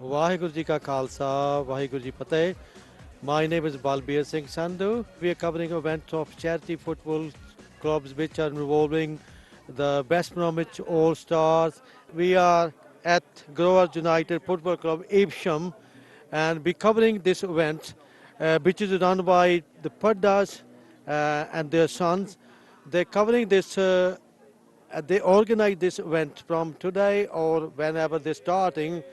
Vaheguru Ji Ka Khalsa, Vaheguru Ji Fateh. My name is Balbir Singh Sandhu. We are covering events of charity football clubs which are involving the West Bromwich All Stars. We are at Growers United Football Club, Evesham, and we're covering this event which is run by the Paddas and their sons. They're covering this they organize this event from today or whenever they're starting,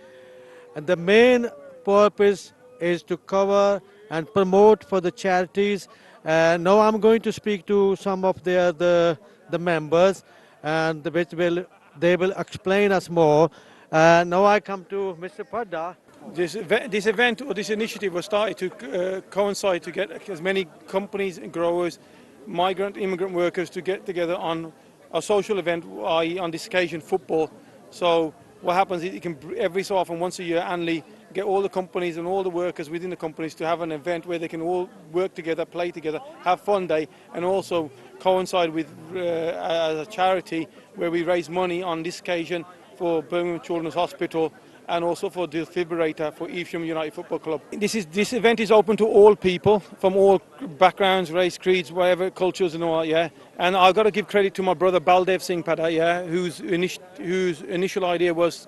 and the main purpose is to cover and promote for the charities. Now I'm going to speak to some of the members, and which will they will explain us more. Now I come to Mr. Padda. This event or this initiative was started to coincide to get as many companies and growers, migrant, immigrant workers to get together on a social event, i.e. on this occasion football. So what happens is you can every so often, once a year annually, get all the companies and all the workers within the companies to have an event where they can all work together, play together, have fun day, and also coincide with as a charity where we raise money on this occasion for Birmingham Children's Hospital and also for defibrillator for Evesham United Football Club. This event is open to all people from all backgrounds, race, creeds, whatever, cultures and all, yeah. And I've got to give credit to my brother Baldev Singh Pada, yeah, whose initial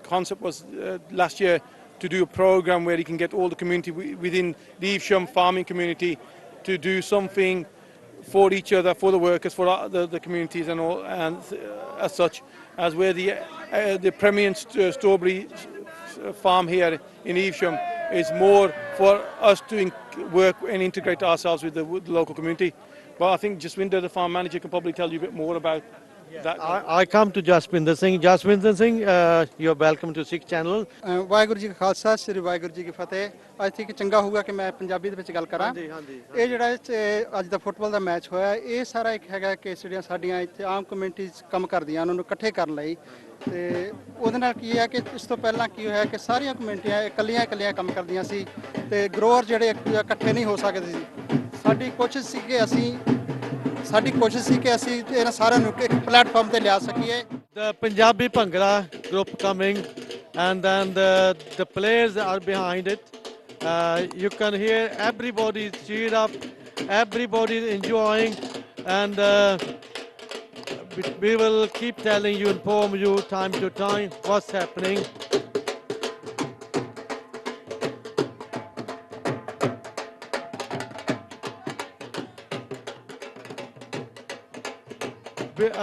concept was last year to do a program where he can get all the community within the Evesham farming community to do something for each other, for the workers, for the communities and all, and as such, as where the Premier Strawberry farm here in Evesham is more for us to work and integrate ourselves with the local community. But I think Jaswinder, the farm manager, can probably tell you a bit more about that. I come to Jaswinder Singh. Jaswinder Singh, you're welcome to Sikh channel. Waheguru ji ਕਾ ਖਾਲਸਾ ਸ੍ਰੀ ਵਾਹਿਗੁਰੂ ਜੀ ਕੀ ਫਤਿਹ। ਅੱਜ ਤੱਕ ਚੰਗਾ ਹੋਊਗਾ ਕਿ ਮੈਂ ਪੰਜਾਬੀ ਦੇ ਵਿੱਚ ਗੱਲ ਕਰਾਂ। ਇਹ ਜਿਹੜਾ ਅੱਜ ਦਾ ਫੁੱਟਬਾਲ ਦਾ ਮੈਚ ਹੋਇਆ, ਇਹ ਸਾਰਾ ਇੱਕ ਹੈਗਾ ਕਿ ਜਿਹੜੀਆਂ ਸਾਡੀਆਂ ਇੱਥੇ ਆਮ ਕਮਿਊਨਿਟੀਜ਼ ਕੰਮ ਕਰਦੀਆਂ ਉਹਨਾਂ ਨੂੰ ਇਕੱਠੇ ਕਰਨ ਲਈ, ਤੇ ਉਹਦੇ ਨਾਲ ਕੀ ਹੈ ਕਿ ਇਸ ਤੋਂ ਪਹਿਲਾਂ ਕੀ ਹੋਇਆ ਕਿ ਸਾਰੀਆਂ ਕਮਿਊਨਿਟੀਆਂ ਇਕੱਲੀਆਂ ਕੰਮ ਕਰਦੀਆਂ ਸੀ ਤੇ ਗਰੋਅਰ ਜਿਹੜੇ ਇਕੱਠੇ ਨਹੀਂ ਹੋ ਸਕਦੇ ਸੀ। ਸਾਡੀ ਕੋਸ਼ਿਸ਼ ਸੀ ਕਿ ਅਸੀਂ ਇਹਨਾਂ ਸਾਰਿਆਂ ਨੂੰ ਇੱਕ ਪਲੇਟਫਾਰਮ ਤੇ ਲਿਆ ਸਕੀਏ। The Punjabi Bhangra group coming, and then the players are behind it. You can hear everybody cheer up, everybody is enjoying, and we will keep telling you, inform you time to time what's happening.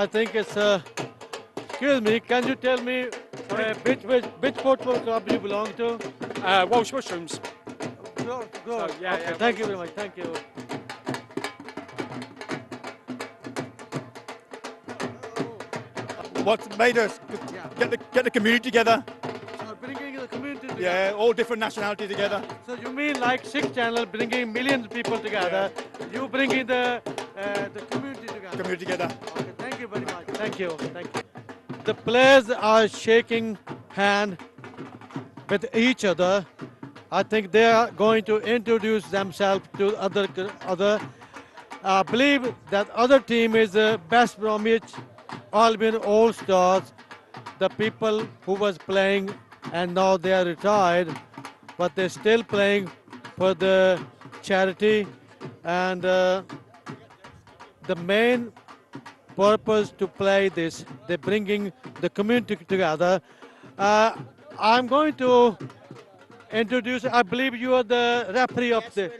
I think it's excuse me, can you tell me which football club you belong to? Welsh Mushrooms. Go. So, yeah, okay, yeah, thank you very much, thank you. What's made us get the community together? So bringing the community together. Yeah, all different nationalities together. So you mean like Sikh channel bringing millions of people together? Yeah. You bringing the community together. Community together. Okay, thank you very much. Thank you. The players are shaking hand with each other. I think they are going to introduce themselves to other. I believe that other team is West Bromwich Albion All Stars. The people who was playing and now they are retired, but they're still playing for the charity, and the main purpose to play this, they're bringing the community together. I'm going to introduce, I believe you are the referee of the,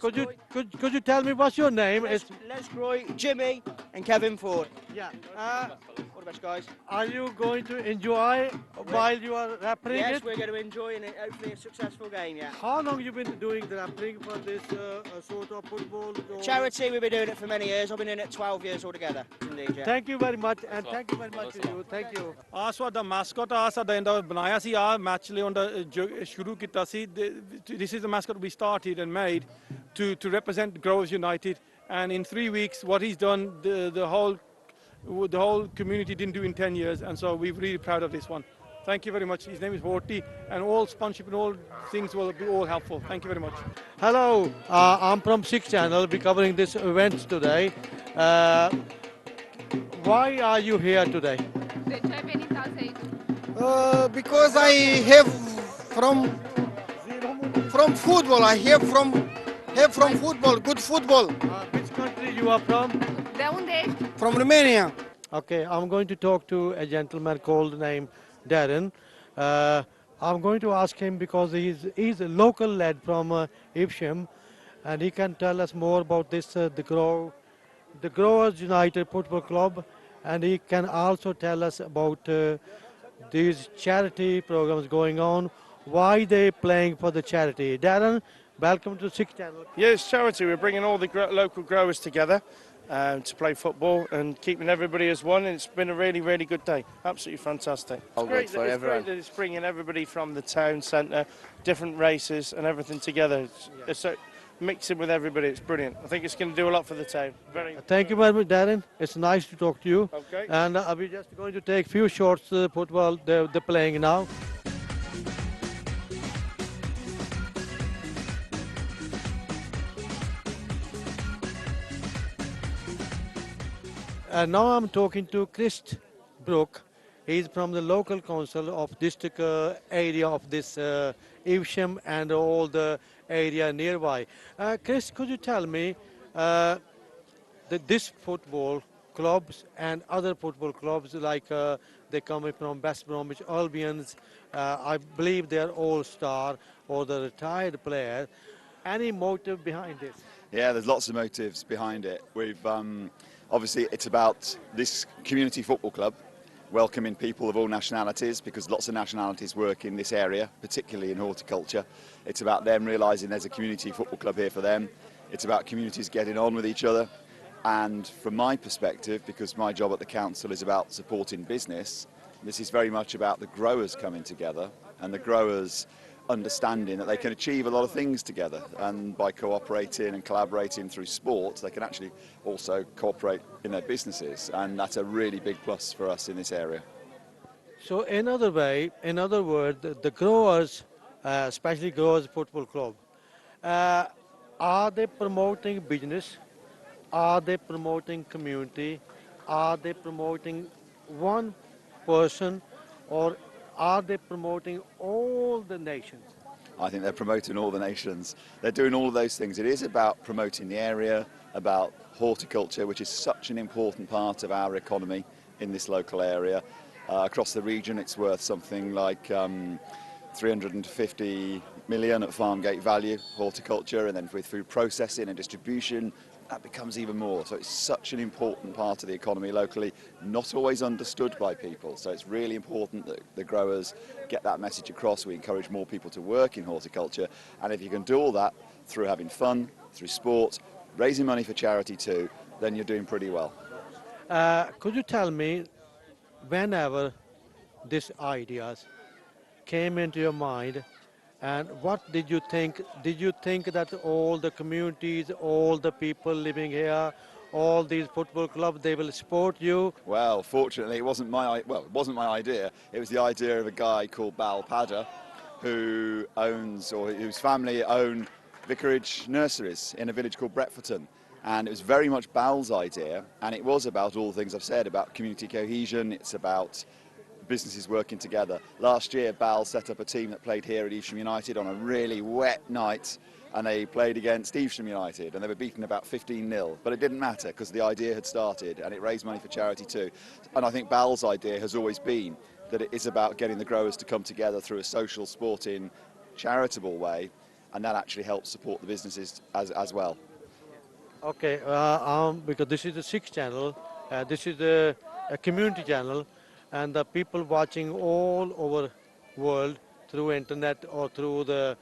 could you tell me what's your name? Les Roy, Jimmy and Kevin Ford. Yeah. All the best, guys. Are you going to enjoy while you are refereeing Yes, it? we're going to enjoy and hopefully a successful game, yeah. How long you been doing the refereeing for this sort of football? Charity, we've been doing it for many years. I've been doing it 12 years altogether. Indeed, yeah. Thank you very much, and thank you very much to you. Thank you. ਆ ਸਾਡਾ mascot ਆ ਸਾਡਾ ਇਹਦਾ ਬਣਾਇਆ ਸੀ ਆ match ਲਈ ਉਹਦਾ ਸ਼ੁਰੂ ਕੀਤਾ ਸੀ this is the mascot we started and made to represent Growers United, and in 3 weeks what he's done the whole community didn't do in 10 years, and so we're really proud of this one. Thank you very much. His name is Horty, and all sponsorship and all things will be all helpful. Thank you very much. Hello, I'm from Sikh channel. We're covering this event today. Why are you here today? Recep beni tavsiye et. Because I have From football. I have from football. Good football. Which country you are from? De unde ești? From Romania. Okay, I'm going to talk to a gentleman called name Darren. Uh, I'm going to ask him because he's a local lad from Evesham, and he can tell us more about this the Growers United Football Club, and he can also tell us about these charity programs going on, why they playing for the charity. Darren, welcome to Six Channel. Yes, charity. We're bringing all the local growers together to play football and keeping everybody as one. And it's been a really, really good day. Absolutely fantastic. It's great that it's bringing everybody from the town centre, different races and everything together. It's mixing with everybody. It's brilliant. I think it's going to do a lot for the town. Thank you very much, Darren. It's nice to talk to you. Okay. And we're just going to take a few shots football they're playing now. And now I'm talking to Chris Brook. He's from the local council of district area of this Evesham and all the area nearby. Chris, could you tell me that this football clubs and other football clubs like they come from West Bromwich Albions, I believe they're all-star or the retired player. Any motive behind this? Yeah, there's lots of motives behind it. We've obviously it's about this community football club welcoming people of all nationalities, because lots of nationalities work in this area, particularly in horticulture. It's about them realising there's a community football club here for them. It's about communities getting on with each other. And from my perspective, because my job at the council is about supporting business, this is very much about the growers coming together and the growers understanding that they can achieve a lot of things together, and by cooperating and collaborating through sport they can actually also cooperate in their businesses, and that's a really big plus for us in this area. So in other words, the growers, especially Growers Football Club, are they promoting business? Are they promoting community? Are they promoting one person, or are they promoting all the nations? I think they're promoting all the nations. They're doing all of those things. It is about promoting the area, about horticulture, which is such an important part of our economy in this local area. Across the region, it's worth something like 350 million at farm gate value, horticulture, and then with food processing and distribution, that becomes even more. So it's such an important part of the economy locally, not always understood by people. So it's really important that the growers get that message across. We encourage more people to work in horticulture, and if you can do all that through having fun, through sport, raising money for charity too, then you're doing pretty well. Could you tell me, whenever these ideas came into your mind, and what did you think? Did you think that all the communities, all the people living here, all these football clubs, they will support you? Well, fortunately, it wasn't my idea. It was the idea of a guy called Bal Padder, who owns, or whose family own vicarage nurseries in a village called Bretforton. And it was very much Bal's idea, and it was about all the things I've said about community cohesion. It's about businesses working together. Last year, Bal set up a team that played here at Evesham United on a really wet night, and they played against Evesham United, and they were beaten about 15-0. But it didn't matter, because the idea had started, and it raised money for charity too. And I think Bal's idea has always been that it is about getting the growers to come together through a social, sporting, charitable way, and that actually helps support the businesses as well. Okay, because this is the Six Channel, this is a community channel, and the people watching all over world through internet or through the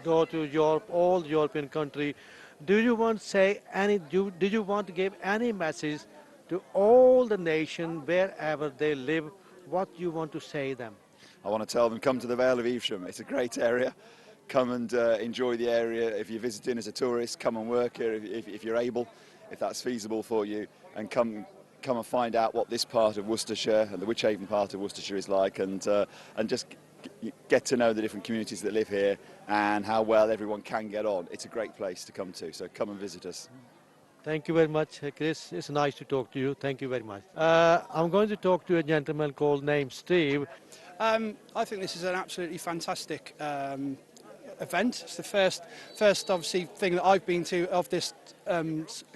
go to Europe, all European country. Do you want to say did you want to give any message to all the nation wherever they live? What you want to say them? I want to tell them, come to the Vale of Evesham. It's a great area. Come and enjoy the area. If you're visiting as a tourist, come and work here if you're able, if that's feasible for you, and come and find out what this part of Worcestershire and the Wychavon part of Worcestershire is like, and just get to know the different communities that live here and how well everyone can get on. It's a great place to come to, so come and visit us. Thank you very much, Chris. It's nice to talk to you. Thank you very much. I'm going to talk to a gentleman named Steve. I think this is an absolutely fantastic event. It's the first obviously thing that I've been to of this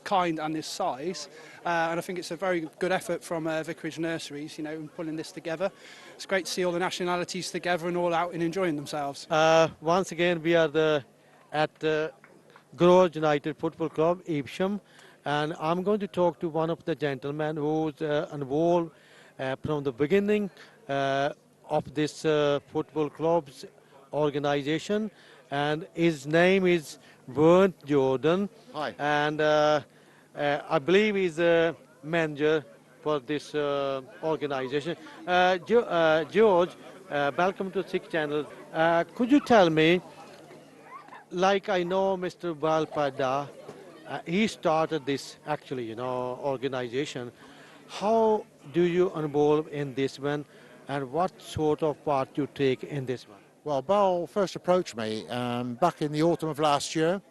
kind and this size, and I think it's a very good effort from Vicarage Nurseries, you know, in pulling this together. It's great to see all the nationalities together and all out and enjoying themselves. Once again, we are at Growers United Football Club, Evesham, and I'm going to talk to one of the gentlemen who's involved from the beginning of this football club's organization, and his name is Vern Jordan. Hi. And I believe he's a manager for this organization. George, welcome to Six Channel. Could you tell me, like I know Mr. Balpada, he started this actually, you know, organization. How do you involve in this one, and what sort of part you take in this one? Well, Bal first approached me back in the autumn of last year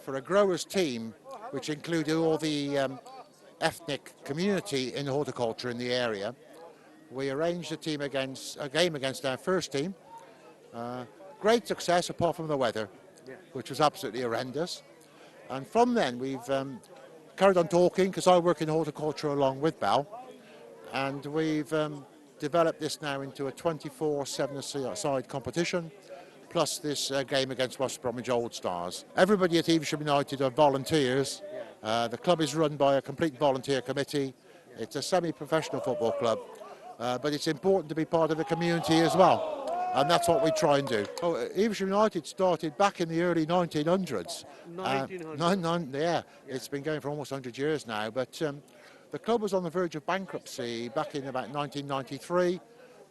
for a growers team, which included all the ethnic community in horticulture in the area. We arranged a game against our first team. Great success apart from the weather, which was absolutely horrendous. And from then we've carried on talking, because I work in horticulture along with Bal, and we've developed this now into a 24/7-side competition, plus this game against West Bromwich Old Stars. Everybody at Evesham United are volunteers. The club is run by a complete volunteer committee. It's a semi-professional football club, but it's important to be part of the community as well. And that's what we try and do. Evesham United started back in the early 1900s. 1900? Yeah, it's been going for almost 100 years now, but the club was on the verge of bankruptcy back in about 1993,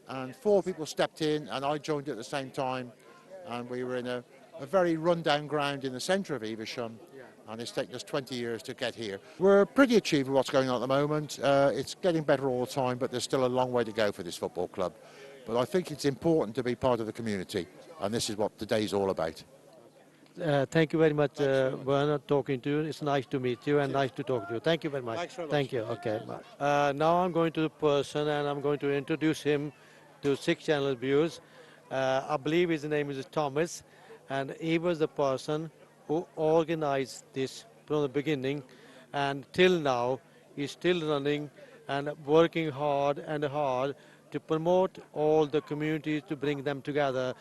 and 4 people stepped in, and I joined at the same time, and we were in a very run-down ground in the centre of Evesham, and it's taken us 20 years to get here. We're pretty achieved with what's going on at the moment. It's getting better all the time, but there's still a long way to go for this football club. But I think it's important to be part of the community, and this is what today's all about. Thank you very much, Werner, talking to you. It's nice to meet you and nice to talk to you. Thank you very much. Thanks very much. Thank you. Okay. Now I'm going to the person, and I'm going to introduce him to Six Channel viewers. I believe his name is Thomas, and he was the person who organized this from the beginning, and till now he's still running and working hard to promote all the communities, to bring them together.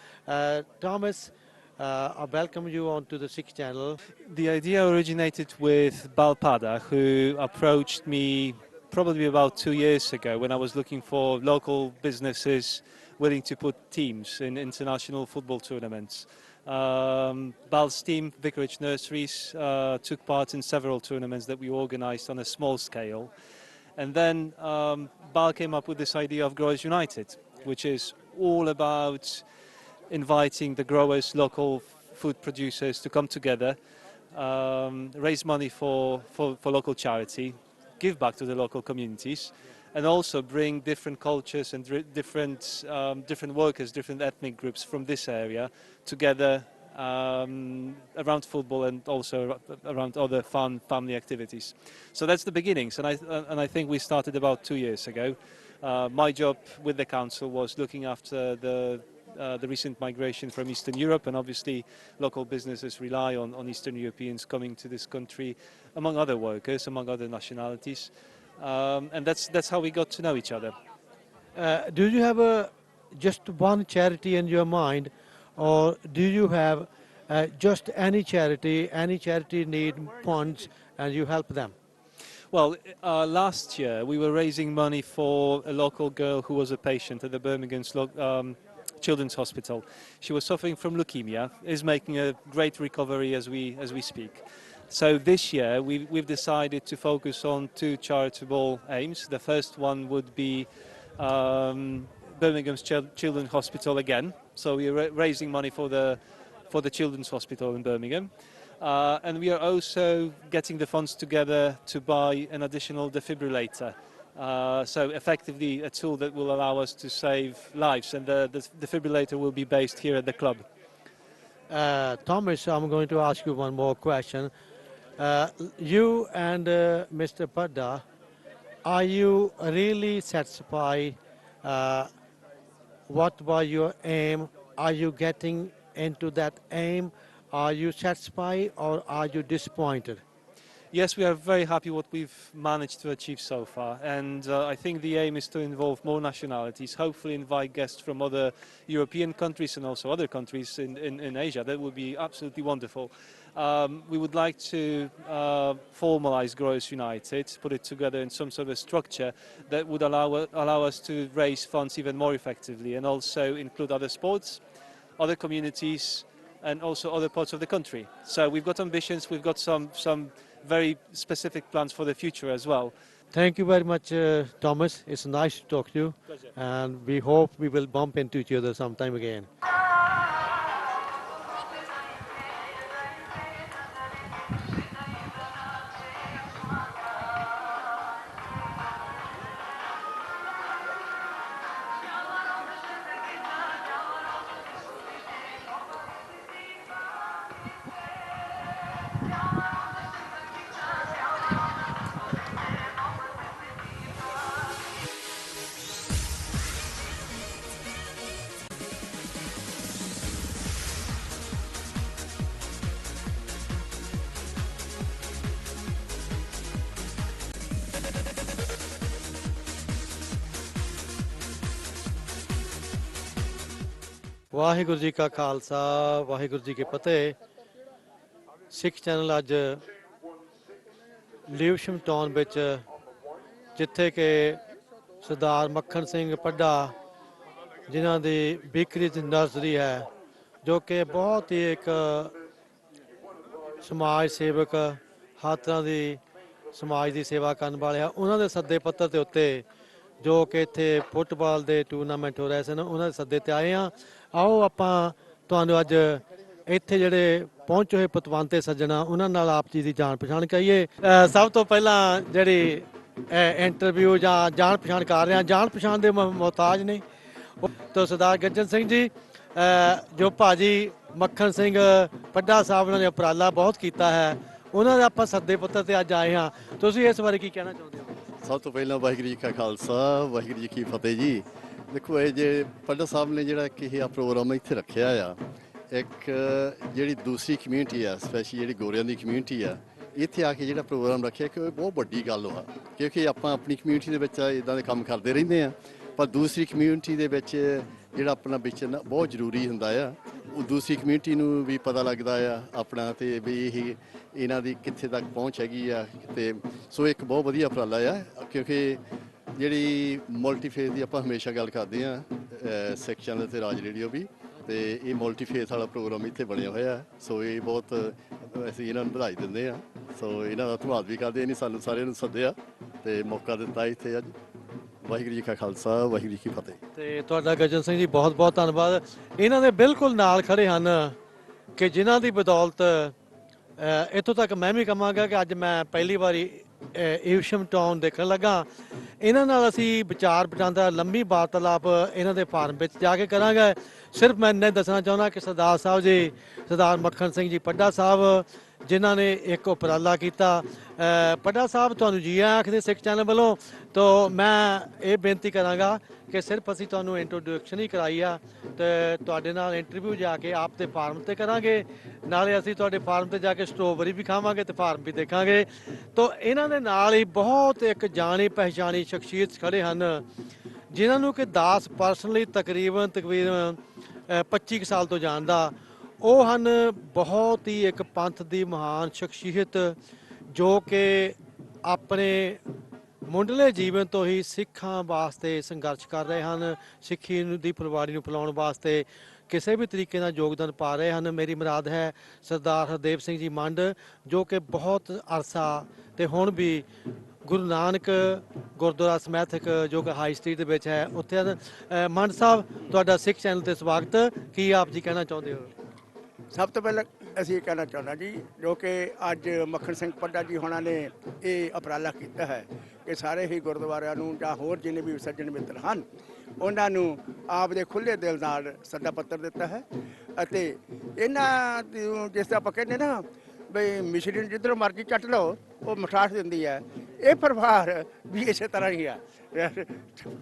Thomas, I welcome you onto the Six Channel. The idea originated with Balpada, who approached me probably about 2 years ago when I was looking for local businesses willing to put teams in international football tournaments. Bal's team, Vicarage Nurseries, took part in several tournaments that we organized on a small scale. And then Bal came up with this idea of Growers United, which is all about inviting the growers, local food producers to come together, raise money for local charity, give back to the local communities, and also bring different cultures and different workers, different ethnic groups from this area together around football and also around other fun family activities. So that's the beginnings, and I think we started about 2 years ago. My job with the council was looking after the recent migration from Eastern Europe, and obviously local businesses rely on Eastern Europeans coming to this country, among other workers, among other nationalities, and that's how we got to know each other. Do you have just one charity in your mind, or do you have just any charity need funds and you help them? Well, last year we were raising money for a local girl who was a patient at the Birmingham Children's Hospital. She was suffering from leukemia, is making a great recovery as we speak. So this year we've decided to focus on 2 charitable aims. The first one would be Birmingham's Children's Hospital again. So we are raising money for the Children's Hospital in Birmingham. And we are also getting the funds together to buy an additional defibrillator. So effectively a tool that will allow us to save lives, and the defibrillator will be based here at the club. Thomas, I'm going to ask you one more question. You and Mr. Padda, are you really satisfied what was your aim? Are you getting into that aim? Are you satisfied or are you disappointed? Yes, we are very happy what we've managed to achieve so far, and I think the aim is to involve more nationalities, hopefully invite guests from other European countries and also other countries in Asia. That would be absolutely wonderful. We would like to formalize Growers United, put it together in some sort of structure that would allow us to raise funds even more effectively and also include other sports, other communities, and also other parts of the country. So we've got ambitions, we've got some very specific plans for the future as well. Thank you very much, Thomas. It's nice to talk to you. Pleasure. And we hope we will bump into each other sometime again. Waheguru ji ਕਾ ਖਾਲਸਾ ਵਾਹਿਗੁਰੂ ਜੀ ਕੀ ਫਤਿਹ ਸਿੱਖ channel ਅੱਜ ਲੀਵਸ਼ਮ town ਵਿੱਚ ਜਿੱਥੇ ਕਿ ਸਰਦਾਰ ਮੱਖਣ ਸਿੰਘ ਪੱਡਾ ਜਿਨ੍ਹਾਂ ਦੀ bakeries nursery ਹੈ ਜੋ ਕਿ ਬਹੁਤ ਹੀ ਇੱਕ ਸਮਾਜ ਸੇਵਕ ਹਰ ਤਰ੍ਹਾਂ ਦੀ ਸਮਾਜ ਦੀ ਸੇਵਾ ਕਰਨ ਵਾਲੇ ਆ ਉਹਨਾਂ ਦੇ ਸੱਦੇ ਪੱਤਰ ਦੇ ਉੱਤੇ ਜੋ ਕਿ ਇੱਥੇ ਫੁੱਟਬਾਲ ਦੇ ਟੂਰਨਾਮੈਂਟ ਹੋ ਰਹੇ ਸਨ ਉਹਨਾਂ ਦੇ ਸੱਦੇ ਤੇ ਆਏ ਆ ਆਓ ਆਪਾਂ ਤੁਹਾਨੂੰ ਅੱਜ ਇੱਥੇ ਜਿਹੜੇ ਪਹੁੰਚੇ ਹੋਏ ਪਤਵੰਤੇ ਸੱਜਣਾ ਉਹਨਾਂ ਨਾਲ ਆਪ ਜੀ ਦੀ ਜਾਣ ਪਛਾਣ ਕਰੀਏ ਸਭ ਤੋਂ ਪਹਿਲਾਂ ਜਿਹੜੀ ਇੰਟਰਵਿਊ ਜਾਂ ਜਾਣ ਪਛਾਣ ਕਰ ਰਹੇ ਹਾਂ ਜਾਣ ਪਛਾਣ ਦੇ ਮੁਹਤਾਜ ਨੇ ਤਾਂ ਸਰਦਾਰ ਗੱਜਨ ਸਿੰਘ ਜੀ ਜੋ ਭਾਜੀ ਮੱਖਣ ਸਿੰਘ ਪੱਡਾ ਸਾਹਿਬ ਉਹਨਾਂ ਨੇ ਉਪਰਾਲਾ ਬਹੁਤ ਕੀਤਾ ਹੈ ਉਹਨਾਂ ਦੇ ਆਪਾਂ ਸੱਦੇ ਪੱਤਰ ਤੇ ਅੱਜ ਆਏ ਹਾਂ ਤੁਸੀਂ ਇਸ ਬਾਰੇ ਕੀ ਕਹਿਣਾ ਚਾਹੁੰਦੇ ਹੋ ਸਭ ਤੋਂ ਪਹਿਲਾਂ ਵਾਹਿਗੁਰੂ ਜੀ ਕਾ ਖਾਲਸਾ ਵਾਹਿਗੁਰੂ ਜੀ ਕੀ ਫਤਿਹ ਜੀ ਦੇਖੋ ਇਹ ਜੇ ਪੱਡਾ ਸਾਹਿਬ ਨੇ ਜਿਹੜਾ ਕਿ ਇਹ ਪ੍ਰੋਗਰਾਮ ਇੱਥੇ ਰੱਖਿਆ ਆ ਇੱਕ ਜਿਹੜੀ ਦੂਸਰੀ ਕਮਿਊਨਿਟੀ ਆ ਸਪੈਸ਼ਲੀ ਜਿਹੜੀ ਗੋਰਿਆਂ ਦੀ ਕਮਿਊਨਿਟੀ ਆ ਇੱਥੇ ਆ ਕੇ ਜਿਹੜਾ ਪ੍ਰੋਗਰਾਮ ਰੱਖਿਆ ਕਿ ਬਹੁਤ ਵੱਡੀ ਗੱਲ ਆ ਕਿਉਂਕਿ ਆਪਾਂ ਆਪਣੀ ਕਮਿਊਨਿਟੀ ਦੇ ਵਿੱਚ ਇੱਦਾਂ ਦੇ ਕੰਮ ਕਰਦੇ ਰਹਿੰਦੇ ਆ ਪਰ ਦੂਸਰੀ ਕਮਿਊਨਿਟੀ ਦੇ ਵਿੱਚ ਜਿਹੜਾ ਆਪਣਾ ਵਿਚਰਨਾ ਬਹੁਤ ਜ਼ਰੂਰੀ ਹੁੰਦਾ ਆ ਉਹ ਦੂਸਰੀ ਕਮਿਊਨਿਟੀ ਨੂੰ ਵੀ ਪਤਾ ਲੱਗਦਾ ਆ ਆਪਣਾ ਤੇ ਵੀ ਇਹ ਇਹਨਾਂ ਦੀ ਕਿੱਥੇ ਤੱਕ ਪਹੁੰਚ ਹੈਗੀ ਆ ਤੇ ਸੋ ਇੱਕ ਬਹੁਤ ਵਧੀਆ ਉਪਰਾਲਾ ਆ ਕਿਉਂਕਿ ਜਿਹੜੀ ਮਲਟੀਫੇਸ ਦੀ ਆਪਾਂ ਹਮੇਸ਼ਾ ਗੱਲ ਕਰਦੇ ਆ ਸਿੱਖ ਚੈਨਲ ਤੇ ਰਾਜ ਰੇਡੀਓ ਵੀ ਤੇ ਇਹ ਮਲਟੀਫੇਸ ਵਾਲਾ ਪ੍ਰੋਗਰਾਮ ਇੱਥੇ ਬਣਿਆ ਹੋਇਆ ਸੋ ਇਹ ਬਹੁਤ ਅਸੀਂ ਇਹਨਾਂ ਨੂੰ ਵਧਾਈ ਦਿੰਦੇ ਆ ਸੋ ਇਹਨਾਂ ਦਾ ਧੰਨਵਾਦ ਵੀ ਕਰਦੇ ਨਹੀਂ ਸਾਨੂੰ ਸਾਰਿਆਂ ਨੂੰ ਸੱਦਿਆ ਤੇ ਮੌਕਾ ਦਿੱਤਾ ਇੱਥੇ ਅੱਜ ਵਾਹਿਗੁਰੂ ਜੀ ਕਾ ਖਾਲਸਾ ਵਾਹਿਗੁਰੂ ਜੀ ਕੀ ਫਤਿਹ ਤੇ ਤੁਹਾਡਾ ਗੱਜਨ ਸਿੰਘ ਜੀ ਬਹੁਤ ਬਹੁਤ ਧੰਨਵਾਦ ਇਹਨਾਂ ਦੇ ਬਿਲਕੁਲ ਨਾਲ ਖੜੇ ਹਨ ਕਿ ਜਿਨ੍ਹਾਂ ਦੀ ਬਦੌਲਤ ਇੱਥੋਂ ਤੱਕ ਮੈਂ ਵੀ ਕਹਾਂਗਾ ਕਿ ਅੱਜ ਮੈਂ ਪਹਿਲੀ ਵਾਰੀ ਈਵਸ਼ਮ ਟਾਊਨ ਦੇਖਣ ਲੱਗਾ ਇਹਨਾਂ ਨਾਲ ਅਸੀਂ ਵਿਚਾਰ ਵਟਾਂਦਰਾ ਲੰਬੀ ਵਾਰਤਾਲਾਪ ਇਹਨਾਂ ਦੇ ਫਾਰਮ ਵਿੱਚ ਜਾ ਕੇ ਕਰਾਂਗੇ ਸਿਰਫ ਮੈਂ ਇੰਨਾ ਦੱਸਣਾ ਚਾਹੁੰਦਾ ਕਿ ਸਰਦਾਰ ਸਾਹਿਬ ਜੀ ਸਰਦਾਰ ਮੱਖਣ ਸਿੰਘ ਜੀ ਪੱਡਾ ਸਾਹਿਬ ਜਿਨ੍ਹਾਂ ਨੇ ਇੱਕ ਉਪਰਾਲਾ ਕੀਤਾ ਪੱਡਾ ਸਾਹਿਬ ਤੁਹਾਨੂੰ ਜੀ ਆਖਦੇ ਸਿੱਖ ਚੈਨਲ ਵੱਲੋਂ ਤਾਂ ਮੈਂ ਇਹ ਬੇਨਤੀ ਕਰਾਂਗਾ ਕਿ ਸਿਰਫ ਅਸੀਂ ਤੁਹਾਨੂੰ ਇੰਟਰੋਡਕਸ਼ਨ ਹੀ ਕਰਾਈ ਆ ਤੇ ਤੁਹਾਡੇ ਨਾਲ ਇੰਟਰਵਿਊ ਜਾ ਕੇ ਆਪ ਦੇ ਫਾਰਮ ਤੇ ਕਰਾਂਗੇ ਨਾਲੇ ਅਸੀਂ ਤੁਹਾਡੇ ਫਾਰਮ ਤੇ ਜਾ ਕੇ ਸਟ੍ਰਾਬੇਰੀ ਵੀ ਖਾਵਾਂਗੇ ਤੇ ਫਾਰਮ ਵੀ ਦੇਖਾਂਗੇ ਤਾਂ ਇਹਨਾਂ ਦੇ ਨਾਲ ਹੀ ਬਹੁਤ ਇੱਕ ਜਾਣੀ ਪਹਿਚਾਣੀ ਸ਼ਖਸੀਅਤ ਖੜੇ ਹਨ ਜਿਨ੍ਹਾਂ ਨੂੰ ਕਿ ਦਾਸ ਪਰਸਨਲੀ ਤਕਰੀਬਨ 25 ਸਾਲ ਤੋਂ ਜਾਣਦਾ ਉਹ ਹਨ ਬਹੁਤ ਹੀ ਇੱਕ ਪੰਥ ਦੀ ਮਹਾਨ ਸ਼ਖਸੀਅਤ ਜੋ ਕਿ ਆਪਣੇ ਮੁੱਢਲੇ ਜੀਵਨ ਤੋਂ ਹੀ ਸਿੱਖਾਂ ਵਾਸਤੇ ਸੰਘਰਸ਼ ਕਰ ਰਹੇ ਹਨ ਸਿੱਖੀ ਦੀ ਫੁਲਵਾੜੀ ਨੂੰ ਫੈਲਾਉਣ ਵਾਸਤੇ ਕਿਸੇ ਵੀ ਤਰੀਕੇ ਨਾਲ ਯੋਗਦਾਨ ਪਾ ਰਹੇ ਹਨ ਮੇਰੀ ਮੁਰਾਦ ਹੈ ਸਰਦਾਰ ਹਰਦੇਵ ਸਿੰਘ ਜੀ ਮੰਡ ਜੋ ਕਿ ਬਹੁਤ ਅਰਸਾ ਤੇ ਹੁਣ ਵੀ ਗੁਰੂ ਨਾਨਕ ਗੁਰਦੁਆਰਾ ਸਮੈਥਕ ਜੋ ਕਿ ਹਾਈ ਸਟਰੀਟ ਦੇ ਵਿੱਚ ਹੈ ਉੱਥੇ ਮੰਡ ਸਾਹਿਬ ਤੁਹਾਡਾ ਸਿੱਖ ਚੈਨਲ ਤੇ ਸਵਾਗਤ ਕੀ ਆਪ ਜੀ ਕਹਿਣਾ ਚਾਹੁੰਦੇ ਹੋ ਸਭ ਤੋਂ ਪਹਿਲਾਂ ਅਸੀਂ ਇਹ ਕਹਿਣਾ ਚਾਹੁੰਦਾ ਜੀ ਜੋ ਕਿ ਅੱਜ ਮੱਖਣ ਸਿੰਘ ਪੱਡਾ ਜੀ ਹੋਣਾ ਨੇ ਇਹ ਉਪਰਾਲਾ ਕੀਤਾ ਹੈ ਕਿ ਸਾਰੇ ਹੀ ਗੁਰਦੁਆਰਿਆਂ ਨੂੰ ਜਾਂ ਹੋਰ ਜਿੰਨੇ ਵੀ ਸੱਜਣ ਮਿੱਤਰ ਹਨ ਉਹਨਾਂ ਨੂੰ ਆਪ ਦੇ ਖੁੱਲ੍ਹੇ ਦਿਲ ਨਾਲ ਸੱਦਾ ਪੱਤਰ ਦਿੱਤਾ ਹੈ ਅਤੇ ਇਹਨਾਂ ਜਿਸ ਤਰ੍ਹਾਂ ਆਪਾਂ ਕਹਿੰਦੇ ਨਾ ਬਈ ਮਿਸ਼ਰੀ ਨੂੰ ਜਿੱਧਰੋਂ ਮਰਜ਼ੀ ਚੱਟ ਲਓ ਉਹ ਮਿਠਾਸ ਦਿੰਦੀ ਹੈ ਇਹ ਪਰਿਵਾਰ ਵੀ ਇਸੇ ਤਰ੍ਹਾਂ ਹੀ ਆ।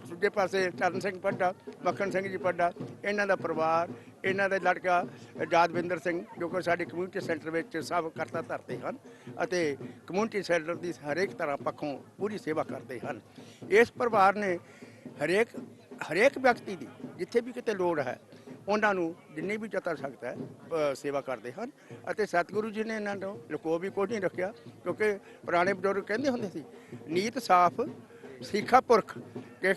ਦੂਜੇ ਪਾਸੇ ਚਰਨ ਸਿੰਘ ਪੱਡਾ, ਮੱਖਣ ਸਿੰਘ ਜੀ ਪੱਡਾ, ਇਹਨਾਂ ਦਾ ਪਰਿਵਾਰ, ਇਹਨਾਂ ਦੇ ਲੜਕਾ ਯਾਦਵਿੰਦਰ ਸਿੰਘ ਜੋ ਕਿ ਸਾਡੇ ਕਮਿਊਨਿਟੀ ਸੈਂਟਰ ਵਿੱਚ ਸਭ ਕਰਤਾ ਧਰਦੇ ਹਨ ਅਤੇ ਕਮਿਊਨਿਟੀ ਸੈਂਟਰ ਦੀ ਹਰੇਕ ਤਰ੍ਹਾਂ ਪੱਖੋਂ ਪੂਰੀ ਸੇਵਾ ਕਰਦੇ ਹਨ। ਇਸ ਪਰਿਵਾਰ ਨੇ ਹਰੇਕ ਵਿਅਕਤੀ ਦੀ ਜਿੱਥੇ ਵੀ ਕਿਤੇ ਲੋੜ ਹੈ ਉਹਨਾਂ ਨੂੰ ਜਿੰਨੀ ਵੀ ਜਤਾ ਸਕਦਾ ਹੈ ਸੇਵਾ ਕਰਦੇ ਹਨ ਅਤੇ ਸਤਿਗੁਰੂ ਜੀ ਨੇ ਇਹਨਾਂ ਨੂੰ ਲੁਕੋ ਵੀ ਕੁਝ ਨਹੀਂ ਰੱਖਿਆ ਕਿਉਂਕਿ ਪੁਰਾਣੇ ਬਜ਼ੁਰਗ ਕਹਿੰਦੇ ਹੁੰਦੇ ਸੀ ਨੀਤ ਸਾਫ਼ ਸਿੱਖਾ ਪੁਰਖ ਕਿ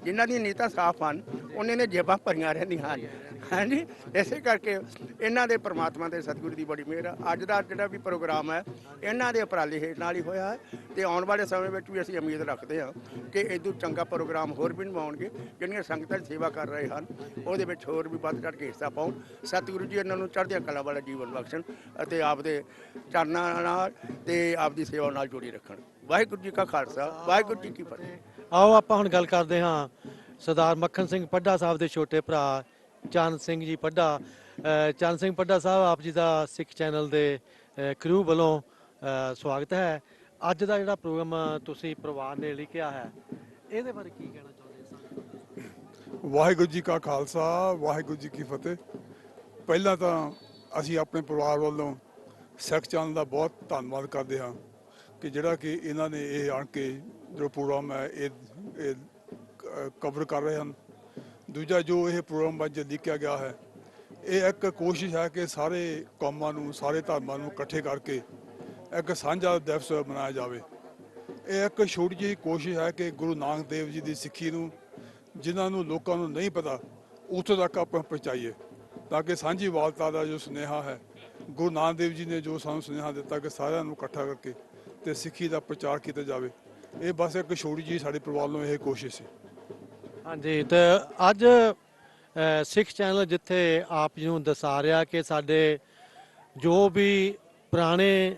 ਜਿਨ੍ਹਾਂ ਦੀਆਂ ਨੀਤਾਂ ਸਾਫ਼ ਹਨ ਉਹਨਾਂ ਨੇ ਜੇਬਾਂ ਭਰੀਆਂ ਰਹਿੰਦੀਆਂ ਹਨ। ਹਾਂਜੀ, ਇਸੇ ਕਰਕੇ ਇਹਨਾਂ ਦੇ ਪਰਮਾਤਮਾ ਦੇ ਸਤਿਗੁਰੂ ਦੀ ਬੜੀ ਮਿਹਰ ਆ। ਅੱਜ ਦਾ ਜਿਹੜਾ ਵੀ ਪ੍ਰੋਗਰਾਮ ਹੈ ਇਹਨਾਂ ਦੇ ਉਪਰਾਲੇ ਹੇਠ ਨਾਲ ਹੀ ਹੋਇਆ ਹੈ ਅਤੇ ਆਉਣ ਵਾਲੇ ਸਮੇਂ ਵਿੱਚ ਵੀ ਅਸੀਂ ਉਮੀਦ ਰੱਖਦੇ ਹਾਂ ਕਿ ਇਦੋਂ ਚੰਗਾ ਪ੍ਰੋਗਰਾਮ ਹੋਰ ਵੀ ਨਿਭਾਉਣਗੇ। ਜਿਹੜੀਆਂ ਸੰਗਤਾਂ ਸੇਵਾ ਕਰ ਰਹੇ ਹਨ ਉਹਦੇ ਵਿੱਚ ਹੋਰ ਵੀ ਵੱਧ ਚੜ੍ਹ ਕੇ ਹਿੱਸਾ ਪਾਉਣ। ਸਤਿਗੁਰੂ ਜੀ ਇਹਨਾਂ ਨੂੰ ਚੜ੍ਹਦੀਆਂ ਕਲਾ ਵਾਲਾ ਜੀਵਨ ਬਖਸ਼ਣ ਅਤੇ ਆਪਦੇ ਚਰਨਾਂ ਨਾਲ ਅਤੇ ਆਪਦੀ ਸੇਵਾ ਨਾਲ ਜੋੜੀ ਰੱਖਣ। ਵਾਹਿਗੁਰੂ ਜੀ ਕਾ ਖਾਲਸਾ, ਵਾਹਿਗੁਰੂ ਜੀ ਕੀ ਫਤਿਹ। ਆਓ ਆਪਾਂ ਹੁਣ ਗੱਲ ਕਰਦੇ ਹਾਂ ਸਰਦਾਰ ਮੱਖਣ ਸਿੰਘ ਪੱਡਾ ਸਾਹਿਬ ਦੇ ਛੋਟੇ ਭਰਾ ਚਰਨ ਸਿੰਘ ਜੀ ਪੱਡਾ। ਚਰਨ ਸਿੰਘ ਪੱਡਾ ਸਾਹਿਬ, ਆਪ ਜੀ ਦਾ ਸਿੱਖ ਚੈਨਲ ਦੇ ਕਰੂ ਵੱਲੋਂ ਸਵਾਗਤ ਹੈ। ਅੱਜ ਦਾ ਜਿਹੜਾ ਪ੍ਰੋਗਰਾਮ ਤੁਸੀਂ ਪਰਿਵਾਰ ਨੇ ਲਿਖਿਆ ਹੈ ਇਹਦੇ ਬਾਰੇ ਕੀ ਕਹਿਣਾ ਚਾਹੁੰਦੇ ਹੋ? ਵਾਹਿਗੁਰੂ ਜੀ ਕਾ ਖਾਲਸਾ, ਵਾਹਿਗੁਰੂ ਜੀ ਕੀ ਫਤਿਹ। ਪਹਿਲਾਂ ਤਾਂ ਅਸੀਂ ਆਪਣੇ ਪਰਿਵਾਰ ਵੱਲੋਂ ਸਿੱਖ ਚੈਨਲ ਦਾ ਬਹੁਤ ਧੰਨਵਾਦ ਕਰਦੇ ਹਾਂ ਕਿ ਜਿਹੜਾ ਕਿ ਇਹਨਾਂ ਨੇ ਇਹ ਆਣ ਕੇ ਜੋ ਪ੍ਰੋਗਰਾਮ ਹੈ ਇਹ ਕਵਰ ਕਰ ਰਹੇ ਹਨ। ਦੂਜਾ ਜੋ ਇਹ ਪ੍ਰੋਗਰਾਮ ਅੱਜ ਲਿਖਿਆ ਗਿਆ ਹੈ ਇਹ ਇੱਕ ਕੋਸ਼ਿਸ਼ ਹੈ ਕਿ ਸਾਰੇ ਕੌਮਾਂ ਨੂੰ, ਸਾਰੇ ਧਰਮਾਂ ਨੂੰ ਇਕੱਠੇ ਕਰਕੇ ਇੱਕ ਸਾਂਝਾ ਦਿਵਸ ਮਨਾਇਆ ਜਾਵੇ। ਇਹ ਇੱਕ ਛੋਟੀ ਜਿਹੀ ਕੋਸ਼ਿਸ਼ ਹੈ ਕਿ ਗੁਰੂ ਨਾਨਕ ਦੇਵ ਜੀ ਦੀ ਸਿੱਖੀ ਨੂੰ ਜਿਨ੍ਹਾਂ ਨੂੰ ਲੋਕਾਂ ਨੂੰ ਨਹੀਂ ਪਤਾ ਉੱਥੋਂ ਤੱਕ ਆਪਾਂ ਪਹੁੰਚਾਈਏ ਤਾਂ ਕਿ ਸਾਂਝੀ ਵਾਲਤਾ ਦਾ ਜੋ ਸੁਨੇਹਾ ਹੈ ਗੁਰੂ ਨਾਨਕ ਦੇਵ ਜੀ ਨੇ ਜੋ ਸਾਨੂੰ ਸੁਨੇਹਾ ਦਿੱਤਾ ਕਿ ਸਾਰਿਆਂ ਨੂੰ ਇਕੱਠਾ ਕਰਕੇ ਤੇ ਸਿੱਖੀ ਦਾ ਪ੍ਰਚਾਰ ਕੀਤਾ ਜਾਵੇ। ਇਹ ਬਸ ਇੱਕ ਛੋਟੀ ਜਿਹੀ ਸਾਡੇ ਪਰਿਵਾਰ ਨੂੰ ਇਹ ਕੋਸ਼ਿਸ਼ ਸੀ। ਹਾਂਜੀ, ਤੇ ਅੱਜ ਸਿੱਖ ਚੈਨਲ ਜਿੱਥੇ ਆਪ ਜੀ ਨੂੰ ਦਰਸਾ ਰਿਹਾ ਕਿ ਸਾਡੇ ਜੋ ਵੀ ਪੁਰਾਣੇ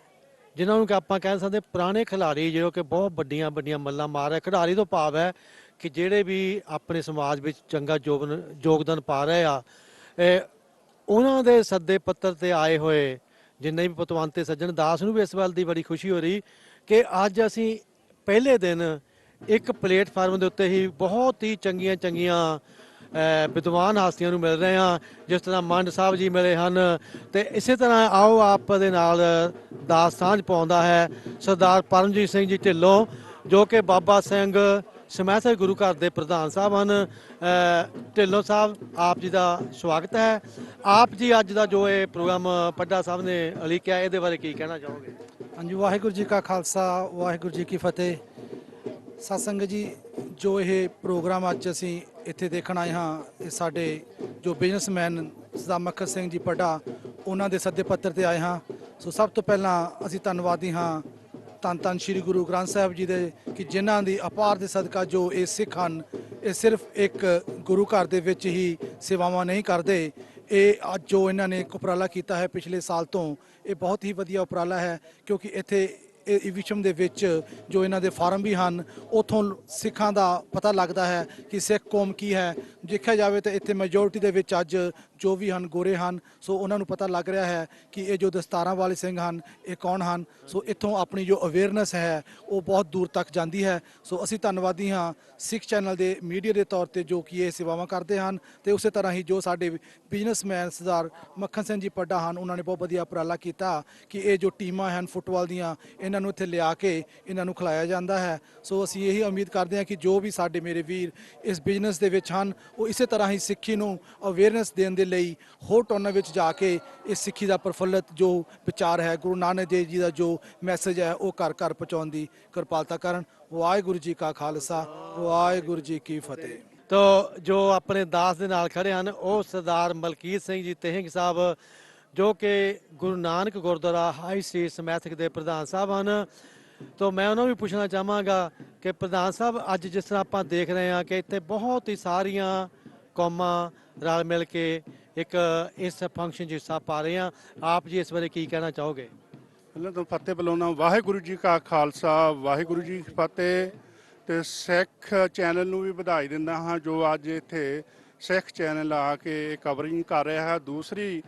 ਜਿਨ੍ਹਾਂ ਨੂੰ ਕਿ ਆਪਾਂ ਕਹਿ ਸਕਦੇ ਪੁਰਾਣੇ ਖਿਡਾਰੀ ਜੋ ਕਿ ਬਹੁਤ ਵੱਡੀਆਂ ਵੱਡੀਆਂ ਮੱਲਾਂ ਮਾਰ ਰਹੇ, ਖਿਡਾਰੀ ਤੋਂ ਭਾਵ ਹੈ ਕਿ ਜਿਹੜੇ ਵੀ ਆਪਣੇ ਸਮਾਜ ਵਿੱਚ ਚੰਗਾ ਯੋਗਦਾਨ ਪਾ ਰਹੇ ਆ, ਉਹਨਾਂ ਦੇ ਸੱਦੇ ਪੱਤਰ ਤੇ ਆਏ ਹੋਏ ਜਿੰਨੇ ਵੀ ਪਤਵੰਤੇ ਸੱਜਣ ਦਾਸ ਨੂੰ ਵੀ ਇਸ ਵੱਲ ਦੀ ਬੜੀ ਖੁਸ਼ੀ ਹੋ ਰਹੀ ਕਿ ਅੱਜ ਅਸੀਂ ਪਹਿਲੇ ਦਿਨ ਇੱਕ ਪਲੇਟਫਾਰਮ ਦੇ ਉੱਤੇ ਹੀ ਬਹੁਤ ਹੀ ਚੰਗੀਆਂ ਚੰਗੀਆਂ ਵਿਦਵਾਨ ਹਸਤੀਆਂ ਨੂੰ ਮਿਲ ਰਹੇ ਹਾਂ, ਜਿਸ ਤਰ੍ਹਾਂ ਮੰਡ ਸਾਹਿਬ ਜੀ ਮਿਲੇ ਹਨ। ਤੇ ਇਸੇ ਤਰ੍ਹਾਂ ਆਓ ਆਪ ਦੇ ਨਾਲ ਦਾਸ ਸਾਂਝ ਪਾਉਂਦਾ ਹੈ ਸਰਦਾਰ ਪਰਮਜੀਤ ਸਿੰਘ ਜੀ ਢਿੱਲੋਂ ਜੋ ਕਿ ਬਾਬਾ ਸਿੰਘ ਸਮੈਸਰ ਗੁਰੂ ਘਰ ਦੇ ਪ੍ਰਧਾਨ ਸਾਹਿਬ ਹਨ। ਢਿੱਲੋਂ ਸਾਹਿਬ, ਆਪ ਜੀ ਦਾ ਸਵਾਗਤ ਹੈ। ਆਪ ਜੀ ਅੱਜ ਦਾ ਜੋ ਇਹ ਪ੍ਰੋਗਰਾਮ ਪੱਡਾ ਸਾਹਿਬ ਨੇ ਲਿਖਿਆ ਇਹਦੇ ਬਾਰੇ ਕੀ ਕਹਿਣਾ ਚਾਹੋਗੇ? ਹਾਂਜੀ, ਵਾਹਿਗੁਰੂ ਜੀ ਕਾ ਖਾਲਸਾ, ਵਾਹਿਗੁਰੂ ਜੀ ਕੀ ਫਤਿਹ। ਸਤਸੰਗ ਜੀ, ਜੋ ਇਹ ਪ੍ਰੋਗਰਾਮ ਅੱਜ ਅਸੀਂ ਇੱਥੇ ਦੇਖਣ ਆਏ ਹਾਂ ਇਹ ਸਾਡੇ ਜੋ ਬਿਜ਼ਨਸਮੈਨ ਸਰਦਾਰ ਮੱਖਣ ਸਿੰਘ ਜੀ ਪੱਡਾ ਉਹਨਾਂ ਦੇ ਸੱਦੇ ਪੱਤਰ ਤੇ ਆਏ ਹਾਂ। ਸੋ ਸਭ ਤੋਂ ਪਹਿਲਾਂ ਅਸੀਂ ਧੰਨਵਾਦੀ ਹਾਂ ਧੰਨ ਧੰਨ ਸ਼੍ਰੀ ਗੁਰੂ ਗ੍ਰੰਥ ਸਾਹਿਬ ਜੀ ਦੇ ਕਿ ਜਿਨ੍ਹਾਂ ਦੀ ਅਪਾਰ ਦੇ ਸਦਕਾ ਜੋ ਇਹ ਸਿੱਖ ਹਨ ਇਹ ਸਿਰਫ ਇੱਕ ਗੁਰੂ ਘਰ ਦੇ ਵਿੱਚ ਹੀ ਸੇਵਾਵਾਂ ਨਹੀਂ ਕਰਦੇ। ਇਹ ਅੱਜ ਜੋ ਇਹਨਾਂ ਨੇ ਇੱਕ ਉਪਰਾਲਾ ਕੀਤਾ ਹੈ ਪਿਛਲੇ ਸਾਲ ਤੋਂ, ਇਹ ਬਹੁਤ ਹੀ ਵਧੀਆ ਉਪਰਾਲਾ ਹੈ ਕਿਉਂਕਿ ਇੱਥੇ ਇਵਿਸ਼ਮ ਦੇ ਵਿੱਚ ਜੋ ਇਹਨਾਂ ਦੇ ਫਾਰਮ ਵੀ ਹਨ ਉੱਥੋਂ ਸਿੱਖਾਂ ਦਾ ਪਤਾ ਲੱਗਦਾ ਹੈ ਕਿ ਸਿੱਖ ਕੌਮ ਕੀ ਹੈ। ਦੇਖਿਆ ਜਾਵੇ ਤਾਂ ਇੱਥੇ ਮੈਜੋਰਟੀ ਦੇ ਵਿੱਚ ਅੱਜ ਜੋ ਵੀ ਹਨ ਗੋਰੇ ਹਨ, ਸੋ ਉਹਨਾਂ ਨੂੰ ਪਤਾ ਲੱਗ ਰਿਹਾ ਹੈ ਕਿ ਇਹ ਜੋ ਦਸਤਾਰਾਂ ਵਾਲੇ ਸਿੰਘ ਹਨ ਇਹ ਕੌਣ ਹਨ। ਸੋ ਇੱਥੋਂ ਆਪਣੀ ਜੋ ਅਵੇਅਰਨੈਸ ਹੈ ਉਹ ਬਹੁਤ ਦੂਰ ਤੱਕ ਜਾਂਦੀ ਹੈ। ਸੋ ਅਸੀਂ ਧੰਨਵਾਦੀ ਹਾਂ ਸਿੱਖ ਚੈਨਲ ਦੇ ਮੀਡੀਆ ਦੇ ਤੌਰ ਤੇ ਜੋ ਕਿ ਇਹ ਸੇਵਾਵਾਂ ਕਰਦੇ ਹਨ ਤੇ ਉਸੇ ਤਰ੍ਹਾਂ ਹੀ ਜੋ ਸਾਡੇ ਬਿਜ਼ਨਸਮੈਨ ਸਰਦਾਰ ਮੱਖਣ ਸਿੰਘ ਜੀ ਪੱਡਾ ਹਨ ਉਹਨਾਂ ਨੇ ਬਹੁਤ ਵਧੀਆ ਉਪਰਾਲਾ ਕੀਤਾ ਕਿ ਇਹ ਜੋ ਟੀਮਾਂ ਹਨ ਫੁੱਟਬਾਲ ਦੀਆਂ ਇਹਨਾਂ ਨੂੰ ਇੱਥੇ ਲਿਆ ਕੇ ਇਹਨਾਂ ਨੂੰ ਖਿਲਾਇਆ ਜਾਂਦਾ ਹੈ। ਸੋ ਅਸੀਂ ਇਹੀ ਉਮੀਦ ਕਰਦੇ ਹਾਂ ਕਿ ਜੋ ਵੀ ਸਾਡੇ ਮੇਰੇ ਵੀਰ ਇਸ ਬਿਜ਼ਨਸ ਦੇ ਵਿੱਚ ਹਨ ਉਹ ਇਸੇ ਤਰ੍ਹਾਂ ਹੀ ਸਿੱਖੀ ਨੂੰ ਅਵੇਅਰਨੈਸ ਦੇਣ ਦੇ ਲਈ ਹੋਰ ਟੋਨਾਂ ਵਿੱਚ ਜਾ ਕੇ ਇਸ ਸਿੱਖੀ ਦਾ ਪ੍ਰਫੁੱਲਤ ਜੋ ਵਿਚਾਰ ਹੈ ਗੁਰੂ ਨਾਨਕ ਦੇਵ ਜੀ ਦਾ ਜੋ ਮੈਸੇਜ ਹੈ ਉਹ ਘਰ ਘਰ ਪਹੁੰਚਾਉਣ ਦੀ ਕਿਰਪਾਲਤਾ ਕਰਨ। ਵਾਹਿਗੁਰੂ ਜੀ ਕਾ ਖਾਲਸਾ, ਵਾਹਿਗੁਰੂ ਜੀ ਕੀ ਫਤਿਹ। ਤੋ ਜੋ ਆਪਣੇ ਦਾਸ ਦੇ ਨਾਲ ਖੜੇ ਹਨ ਉਹ ਸਰਦਾਰ ਮਲਕੀਤ ਸਿੰਘ ਜੀ ਤਹਿੰਗ ਸਾਹਿਬ ਜੋ ਕਿ ਗੁਰੂ ਨਾਨਕ ਗੁਰਦੁਆਰਾ ਹਾਈ ਸਟਰੀਟ ਸਮੈਥਿਕ ਦੇ ਪ੍ਰਧਾਨ ਸਾਹਿਬ ਹਨ। ਤੋ ਮੈਂ ਉਹਨਾਂ ਨੂੰ ਵੀ ਪੁੱਛਣਾ ਚਾਹਾਂਗਾ ਕਿ ਪ੍ਰਧਾਨ ਸਾਹਿਬ ਅੱਜ ਜਿਸ ਤਰ੍ਹਾਂ ਆਪਾਂ ਦੇਖ ਰਹੇ ਹਾਂ ਕਿ ਇੱਥੇ ਬਹੁਤ ਹੀ ਸਾਰੀਆਂ ਕੌਮਾਂ ਰਲ ਮਿਲ ਕੇ ਇੱਕ ਇਸ ਫੰਕਸ਼ਨ 'ਚ ਹਿੱਸਾ ਪਾ ਰਹੇ ਹਾਂ, ਆਪ ਜੀ ਇਸ ਬਾਰੇ ਕੀ ਕਹਿਣਾ ਚਾਹੋਗੇ? ਪਹਿਲਾਂ ਤਾਂ ਫਤਿਹ ਬੁਲਾਉਣਾ ਵਾਹਿਗੁਰੂ ਜੀ ਕਾ ਖਾਲਸਾ, ਵਾਹਿਗੁਰੂ ਜੀ ਕੀ ਫਤਿਹ। ਤੇ ਸਿੱਖ ਚੈਨਲ ਨੂੰ ਵੀ ਵਧਾਈ ਦਿੰਦਾ ਹਾਂ ਜੋ ਅੱਜ ਇੱਥੇ ਸਿੱਖ ਚੈਨਲ ਆ ਕੇ ਕਵਰਿੰਗ ਕਰ ਰਿਹਾ ਹੈ। ਦੂਸਰੀ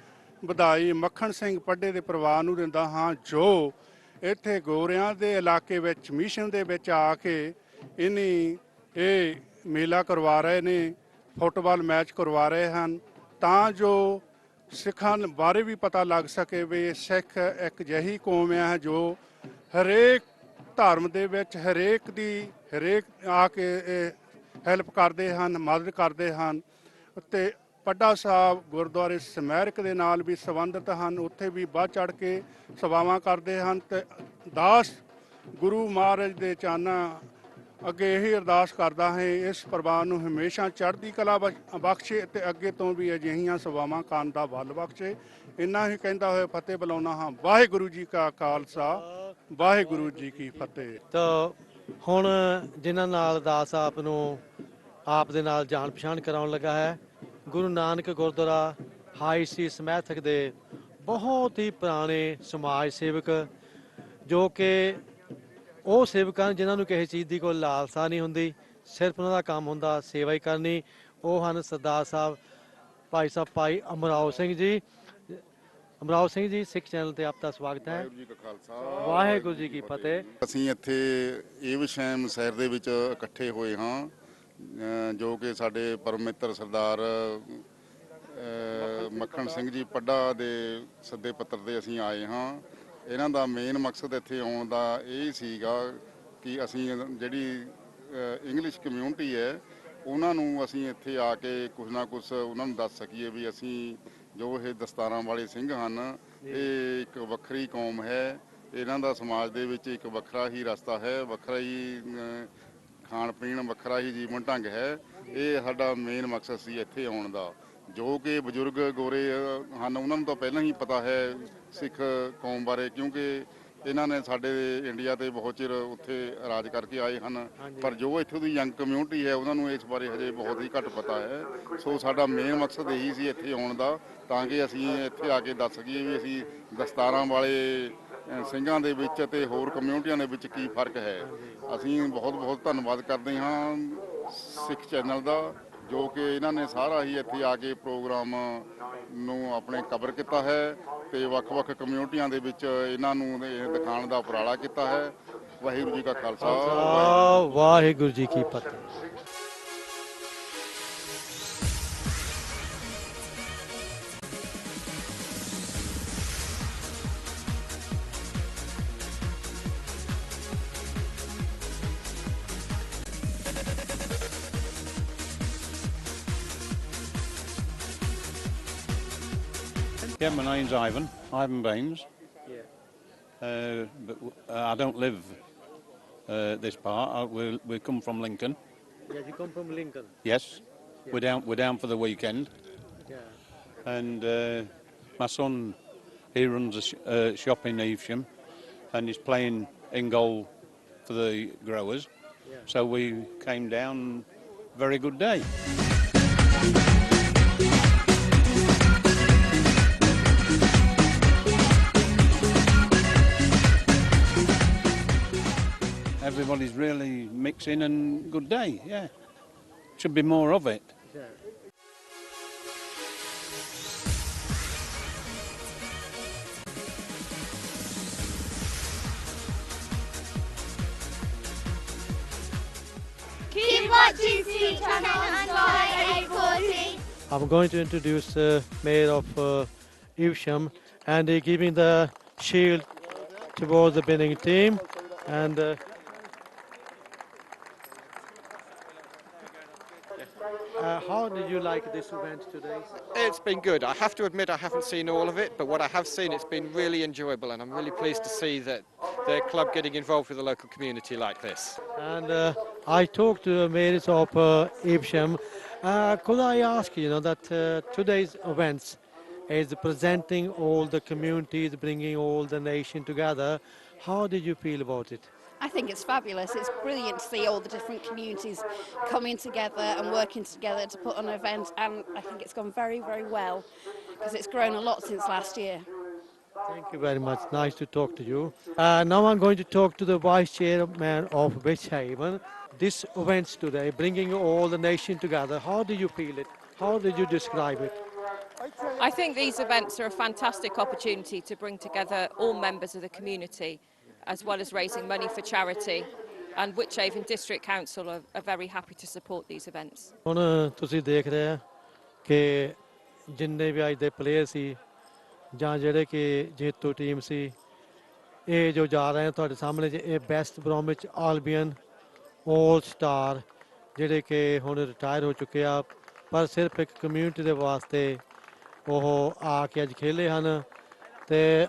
ਵਧਾਈ ਮੱਖਣ ਸਿੰਘ ਪੱਡੇ ਦੇ ਪਰਿਵਾਰ ਨੂੰ ਦਿੰਦਾ ਹਾਂ ਜੋ ਇੱਥੇ ਗੋਰਿਆਂ ਦੇ ਇਲਾਕੇ ਵਿੱਚ ਮਿਸ਼ਨ ਦੇ ਵਿੱਚ ਆ ਕੇ ਇਹ ਮੇਲਾ ਕਰਵਾ ਰਹੇ ਨੇ, ਫੁੱਟਬਾਲ ਮੈਚ ਕਰਵਾ ਰਹੇ ਹਨ ਤਾਂ ਜੋ ਸਿੱਖਾਂ ਬਾਰੇ ਵੀ ਪਤਾ ਲੱਗ ਸਕੇ ਵੀ ਸਿੱਖ ਇੱਕ ਅਜਿਹੀ ਕੌਮ ਹੈ ਜੋ ਹਰੇਕ ਧਰਮ ਦੇ ਵਿੱਚ ਹਰੇਕ ਆ ਕੇ ਹੈਲਪ ਕਰਦੇ ਹਨ, ਮਦਦ ਕਰਦੇ ਹਨ। ਅਤੇ ਪੱਡਾ ਸਾਹਿਬ ਗੁਰਦੁਆਰੇ ਸਮੈਰਕ ਦੇ ਨਾਲ ਵੀ ਸੰਬੰਧਿਤ ਹਨ, ਉੱਥੇ ਵੀ ਵੱਧ ਚੜ੍ਹ ਕੇ ਸੇਵਾਵਾਂ ਕਰਦੇ ਹਨ। ਅਤੇ ਦਾਸ ਗੁਰੂ ਮਹਾਰਾਜ ਦੇ ਚਾਨਾਂ ਅੱਗੇ ਇਹੀ ਅਰਦਾਸ ਕਰਦਾ ਹੈ ਇਸ ਪਰਿਵਾਰ ਨੂੰ ਹਮੇਸ਼ਾ ਚੜ੍ਹਦੀ ਕਲਾ ਬਖਸ਼ੇ ਅਤੇ ਅੱਗੇ ਤੋਂ ਵੀ ਅਜਿਹੀਆਂ ਸੇਵਾਵਾਂ ਕਰਨ ਦਾ ਬਲ ਬਖਸ਼ੇ। ਇੰਨਾ ਹੀ ਕਹਿੰਦਾ ਹੋਇਆ ਫਤਿਹ ਬੁਲਾਉਣਾ ਹਾਂ। ਵਾਹਿਗੁਰੂ ਜੀ ਕਾ ਖਾਲਸਾ, ਵਾਹਿਗੁਰੂ ਜੀ ਕੀ ਫਤਿਹ। ਤਾਂ ਹੁਣ ਜਿਨ੍ਹਾਂ ਨਾਲ ਦਾਸ ਆਪ ਨੂੰ ਆਪ ਦੇ ਨਾਲ ਜਾਣ ਪਛਾਣ ਕਰਾਉਣ ਲੱਗਾ ਹੈ, ਗੁਰੂ ਨਾਨਕ ਗੁਰਦੁਆਰਾ ਹਾਈ ਸੀ ਸਮੈਥਕ ਦੇ ਬਹੁਤ ਹੀ ਪੁਰਾਣੇ ਸਮਾਜ ਸੇਵਕ, ਜੋ ਕਿ ਉਹ ਸੇਵਕ ਹਨ ਜਿਨ੍ਹਾਂ ਨੂੰ ਕਿਸੇ ਚੀਜ਼ ਦੀ ਕੋਈ ਲਾਲਸਾ ਨਹੀਂ ਹੁੰਦੀ, ਸਿਰਫ ਉਹਨਾਂ ਦਾ ਕੰਮ ਹੁੰਦਾ ਸੇਵਾ ਹੀ ਕਰਨੀ। ਉਹ ਹਨ ਸਰਦਾਰ ਸਾਹਿਬ ਭਾਈ ਅਮਰਾਓ ਸਿੰਘ ਜੀ। ਅਮਰਾਓ ਸਿੰਘ ਜੀ, ਸਿੱਖ ਚੈਨਲ ਤੇ ਆਪ ਦਾ ਸਵਾਗਤ ਹੈ। ਵਾਹਿਗੁਰੂ ਜੀ ਕਾ ਖਾਲਸਾ, ਵਾਹਿਗੁਰੂ ਜੀ ਕੀ ਫਤਿਹ। ਅਸੀਂ ਇੱਥੇ ਏਵਸ਼ੈਮ ਸ਼ਹਿਰ ਦੇ ਵਿੱਚ ਇਕੱਠੇ ਹੋਏ ਹਾਂ, ਜੋ ਕਿ ਸਾਡੇ ਪਰਮ ਮਿੱਤਰ ਸਰਦਾਰ ਮੱਖਣ ਸਿੰਘ ਜੀ ਪੱਡਾ ਦੇ ਸੱਦੇ ਪੱਤਰ ਤੇ ਅਸੀਂ ਆਏ ਹਾਂ। ਇਹਨਾਂ ਦਾ ਮੇਨ ਮਕਸਦ ਇੱਥੇ ਆਉਣ ਦਾ ਇਹ ਸੀਗਾ ਕਿ ਅਸੀਂ ਜਿਹੜੀ ਇੰਗਲਿਸ਼ ਕਮਿਊਨਿਟੀ ਹੈ ਉਹਨਾਂ ਨੂੰ ਅਸੀਂ ਇੱਥੇ ਆ ਕੇ ਕੁਛ ਨਾ ਕੁਛ ਉਹਨਾਂ ਨੂੰ ਦੱਸ ਸਕੀਏ ਵੀ ਅਸੀਂ ਜੋ ਇਹ ਦਸਤਾਰਾਂ ਵਾਲੇ ਸਿੰਘ ਹਨ ਇਹ ਇੱਕ ਵੱਖਰੀ ਕੌਮ ਹੈ, ਇਹਨਾਂ ਦਾ ਸਮਾਜ ਦੇ ਵਿੱਚ ਇੱਕ ਵੱਖਰਾ ਹੀ ਰਸਤਾ ਹੈ, ਵੱਖਰਾ ਹੀ ਖਾਣ ਪੀਣ, ਵੱਖਰਾ ਹੀ ਜੀਵਨ ਢੰਗ ਹੈ। ਇਹ ਸਾਡਾ ਮੇਨ ਮਕਸਦ ਸੀ ਇੱਥੇ ਆਉਣ ਦਾ। ਜੋ ਕਿ ਬਜ਼ੁਰਗ ਗੋਰੇ ਹਨ ਉਹਨਾਂ ਨੂੰ ਤਾਂ ਪਹਿਲਾਂ ਹੀ ਪਤਾ ਹੈ ਸਿੱਖ ਕੌਮ ਬਾਰੇ, ਕਿਉਂਕਿ ਇਹਨਾਂ ਨੇ ਸਾਡੇ ਇੰਡੀਆ ਤੇ ਬਹੁਤ ਚਿਰ ਉੱਥੇ ਰਾਜ ਕਰਕੇ ਆਏ ਹਨ, ਪਰ ਜੋ ਇੱਥੋਂ ਦੀ ਯੰਗ ਕਮਿਊਨਿਟੀ ਹੈ ਉਹਨਾਂ ਨੂੰ ਇਸ ਬਾਰੇ ਹਜੇ ਬਹੁਤ ਹੀ ਘੱਟ ਪਤਾ ਹੈ। ਸੋ ਸਾਡਾ ਮੇਨ ਮਕਸਦ ਇਹੀ ਸੀ ਇੱਥੇ ਆਉਣ ਦਾ, ਤਾਂ ਕਿ ਅਸੀਂ ਇੱਥੇ ਆ ਕੇ ਦੱਸ ਸਕੀਏ ਵੀ ਅਸੀਂ ਦਸਤਾਰਾਂ ਵਾਲੇ ਸਿੰਘਾਂ ਦੇ ਵਿੱਚ ਅਤੇ ਹੋਰ ਕਮਿਊਨਿਟੀਆਂ ਦੇ ਵਿੱਚ ਕੀ ਫਰਕ ਹੈ। ਅਸੀਂ ਬਹੁਤ ਬਹੁਤ ਧੰਨਵਾਦ ਕਰਦੇ ਹਾਂ ਸਿੱਖ ਚੈਨਲ ਦਾ, ਜੋ ਕਿ ਇਹਨਾਂ ਨੇ ਸਾਰਾ ਹੀ ਇੱਥੇ ਆ ਕੇ ਪ੍ਰੋਗਰਾਮ ਨੂੰ ਆਪਣੇ ਕਵਰ ਕੀਤਾ ਹੈ ਤੇ ਵੱਖ-ਵੱਖ ਕਮਿਊਨਿਟੀਆਂ ਦੇ ਵਿੱਚ ਇਹਨਾਂ ਨੂੰ ਦਿਖਾਉਣ ਦਾ ਉਪਰਾਲਾ ਕੀਤਾ ਹੈ। ਵਾਹਿਗੁਰੂ ਜੀ ਕਾ ਖਾਲਸਾ, ਵਾਹਿਗੁਰੂ ਜੀ ਕੀ ਫਤਿਹ। Yeah, my name's Ivan Baines. But I don't live this part. We come from Lincoln. Yeah, you come from Lincoln. Yes, yeah. We're down for the weekend. Yeah. And my son, he runs a shop in Evesham, and he's playing in goal for the growers. Yeah. So we came down. Very good day. Everybody's really mixing and good day, yeah. Should be more of it. Yeah. Keep watching C Channel and Sky 814. I'm going to introduce Mayor of Evesham, and giving the shield towards the winning team. And how did you like this event today? It's been good. I have to admit I haven't seen all of it, but what I have seen, it's been really enjoyable, and I'm really pleased to see that the club getting involved with the local community like this. And I talked to the mayors of Evesham. Could I ask you, that today's events is presenting all the communities, bringing all the nation together. How did you feel about it? I think it's fabulous. It's brilliant to see all the different communities coming together and working together to put on an event, and I think it's gone very, very well because it's grown a lot since last year. Thank you very much. Nice to talk to you. Now I'm going to talk to the Vice Chairman of Evesham. This events today, bringing all the nation together, how do you feel it? How did you describe it? I think these events are a fantastic opportunity to bring together all members of the community as well as raising money for charity. And Wychavon District Council are very happy to support these events. ਹੁਣ ਤੁਸੀਂ ਦੇਖ ਰਹੇ ਆ ਕਿ ਜਿੰਨੇ ਵੀ ਅੱਜ ਦੇ player ਸੀ ਜਾਂ ਜਿਹੜੇ ਕਿ ਜੇਤੂ ਟੀਮ ਸੀ ਇਹ ਜੋ ਜਾ ਰਹੇ ਆ ਤੁਹਾਡੇ ਸਾਹਮਣੇ ਇਹ ਬੈਸਟ ਬ੍ਰੋਮਿਚ ਆਲਬੀਅਨ ਆਲ ਸਟਾਰ ਜਿਹੜੇ ਕਿ ਹੁਣ ਰਿਟਾਇਰ ਹੋ ਚੁੱਕੇ ਆ ਪਰ ਸਿਰਫ ਇੱਕ ਕਮਿਊਨਿਟੀ ਦੇ ਵਾਸਤੇ ਉਹ ਆ ਕੇ ਅੱਜ ਖੇਲੇ ਹਨ ਤੇ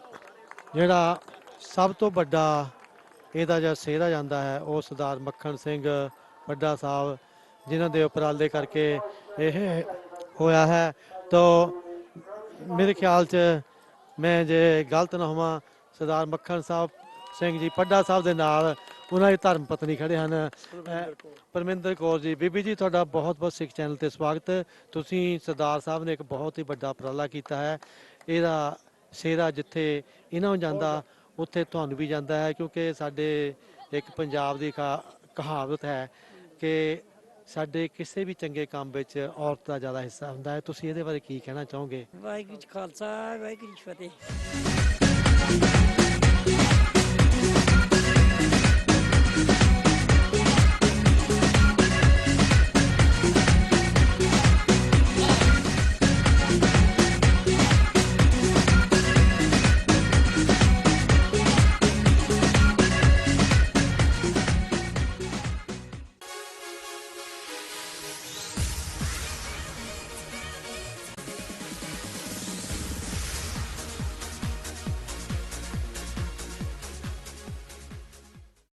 ਜਿਹੜਾ ਸਭ ਤੋਂ ਵੱਡਾ ਇਹਦਾ ਜਿਹੜਾ ਸਿਹਰਾ ਜਾਂਦਾ ਹੈ ਉਹ ਸਰਦਾਰ ਮੱਖਣ ਸਿੰਘ ਪੱਡਾ ਸਾਹਿਬ ਜਿਨ੍ਹਾਂ ਦੇ ਉਪਰਾਲੇ ਕਰਕੇ ਇਹ ਹੋਇਆ ਹੈ ਤਾਂ ਮੇਰੇ ਖਿਆਲ 'ਚ ਮੈਂ ਜੇ ਗਲਤ ਨਾ ਹੋਵਾਂ ਸਰਦਾਰ ਮੱਖਣ ਸਾਹਿਬ ਸਿੰਘ ਜੀ ਪੱਡਾ ਸਾਹਿਬ ਦੇ ਨਾਲ ਉਹਨਾਂ ਦੀ ਧਰਮ ਪਤਨੀ ਖੜੇ ਹਨ ਪਰਮਿੰਦਰ ਕੌਰ ਜੀ ਬੀਬੀ ਜੀ ਤੁਹਾਡਾ ਬਹੁਤ ਬਹੁਤ ਸਿੱਖ ਚੈਨਲ 'ਤੇ ਸਵਾਗਤ ਤੁਸੀਂ ਸਰਦਾਰ ਸਾਹਿਬ ਨੇ ਇੱਕ ਬਹੁਤ ਹੀ ਵੱਡਾ ਉਪਰਾਲਾ ਕੀਤਾ ਹੈ ਇਹਦਾ ਸਿਹਰਾ ਜਿੱਥੇ ਇਹਨਾਂ ਨੂੰ ਜਾਂਦਾ ਉੱਥੇ ਤੁਹਾਨੂੰ ਵੀ ਜਾਂਦਾ ਹੈ ਕਿਉਂਕਿ ਸਾਡੇ ਇੱਕ ਪੰਜਾਬ ਦੀ ਕਹਾਵਤ ਹੈ ਕਿ ਸਾਡੇ ਕਿਸੇ ਵੀ ਚੰਗੇ ਕੰਮ ਵਿੱਚ ਔਰਤ ਦਾ ਜ਼ਿਆਦਾ ਹਿੱਸਾ ਹੁੰਦਾ ਹੈ ਤੁਸੀਂ ਇਹਦੇ ਬਾਰੇ ਕੀ ਕਹਿਣਾ ਚਾਹੋਗੇ ਵਾਹਿਗੁਰੂ ਜੀ ਖਾਲਸਾ ਵਾਹਿਗੁਰੂ ਜੀ ਫਤਿਹ